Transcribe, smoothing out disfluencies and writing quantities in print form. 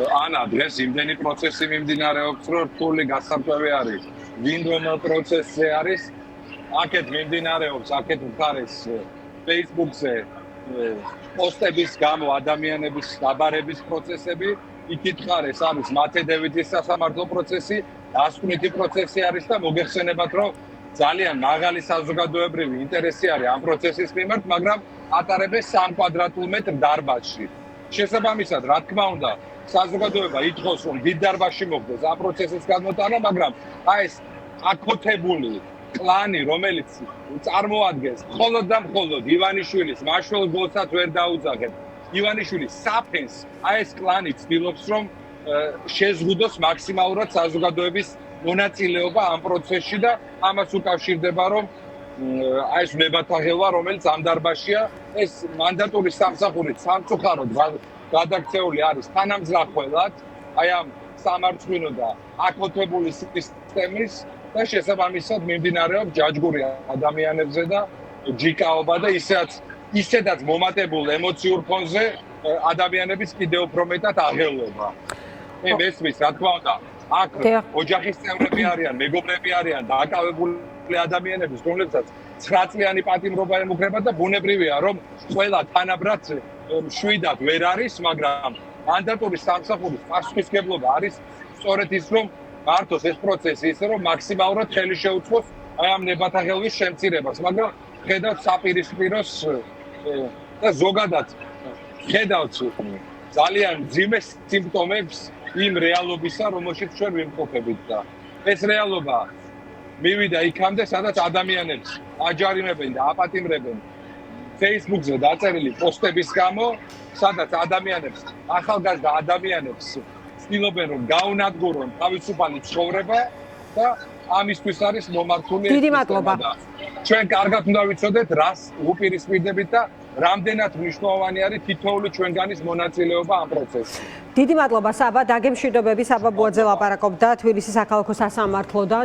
ანა დღეს იმდენი პროცესი მიმდინარეობს, რომ რთული გასართობი არის. ვინ რომელ პროცესზე არის? აქეთ მიმდინარეობს, აქეთ მხარეს Facebook-ზე პოსტების გამო ადამიანების დაბარების პროცესები, იქით მხარეს არის მათედევითის სასამართლო პროცესი, დასკვნითი პროცესი არის და მოგეხსენებათ, რომ ძალიან მაღალი საზოგადოებრივი ინტერესი არის ამ პროცესის მიმართ, მაგრამ ატარებენ 3 კვადრატულ მეტრ დარბაზში. შესაბამისად, რა თქმა უნდა, საზოგადოება ითხოვს, რომ დიდ დარბაზში მოხდეს ამ პროცესის განმოტანა, მაგრამ ეს აკოთებული კლანი, რომელიც წარმოადგენს მხოლოდ და მხოლოდ ივანიშვილის მაშველს გულსაც ვერ დაუძახებ. ივანიშვილის საფენს ეს კლანი ცდილობს, რომ შეზღუდოს მაქსიმალურად საზოგადოების მონაწილეობა ამ პროცესში და ამას უკავშირდება, რომ ეს მებათაღელვა, რომელიც ამ დარბაზშია, ეს მანდატური სამსახურით სამწუხაროდ გადაქცეული არის თანამძრახველად, აი ამ სამარცხვინო და აკოთებული სისტემის და შესაბამისად მიმდინარეობს ჯაჯგური ადამიანებზე და ჯიკაობა და ისედაც მომატებულ ემოციურ ფონზე ადამიანების კიდევ უფრო მეტად აღელვება. მე მესმის, რა თქმა უნდა, აქ ოჯახის წევრები არიან, მეგობრები არიან, დაკავებული ადამიანები, რომლებსაც 9 წლიანი პატიმრობა ემუქრება და ბუნებრივია, რომ ყველა თანაბრად მშვიდად ვერ არის, მაგრამ მანდატური სამსახურის პასუხისმგებლობა არის სწორედ ის, რომ მართოს ეს პროცესი ისე, რომ მაქსიმალურად ხელი შეუწყოს აი ამ ნებათაღელვის შემცირებას, მაგრამ ხედავთ საპირისპიროს და ზოგადად ხედავთ ძალიან მძიმე სიმპტომებს იმ რეალობისა, რომელშიც ჩვენ ვიმყოფებით და ეს რეალობა მივიდა იქამდე, სადაც ადამიანებს აჯარიმებენ და აპატიმრებენ Facebook-ზე დაწერილი პოსტების გამო, სადაც ადამიანებს, ახალგაზრდა ადამიანებს ცდილობენ, რომ გაუნადგურონ თავისუფალი ცხოვრება და ამისთვის არის მომართული ეს სისტემა. ჩვენ კარგად უნდა ვიცოდეთ, რას უპირისპირდებით და რამდენად მნიშვნელოვანი არის თითოეული ჩვენგანის მონაწილეობა ამ პროცესში. დიდი მადლობა საბა, დაგემშვიდობები, საბა ბუაძე ლაპარაკობდა თბილისის საქალაქო სასამართლოდან.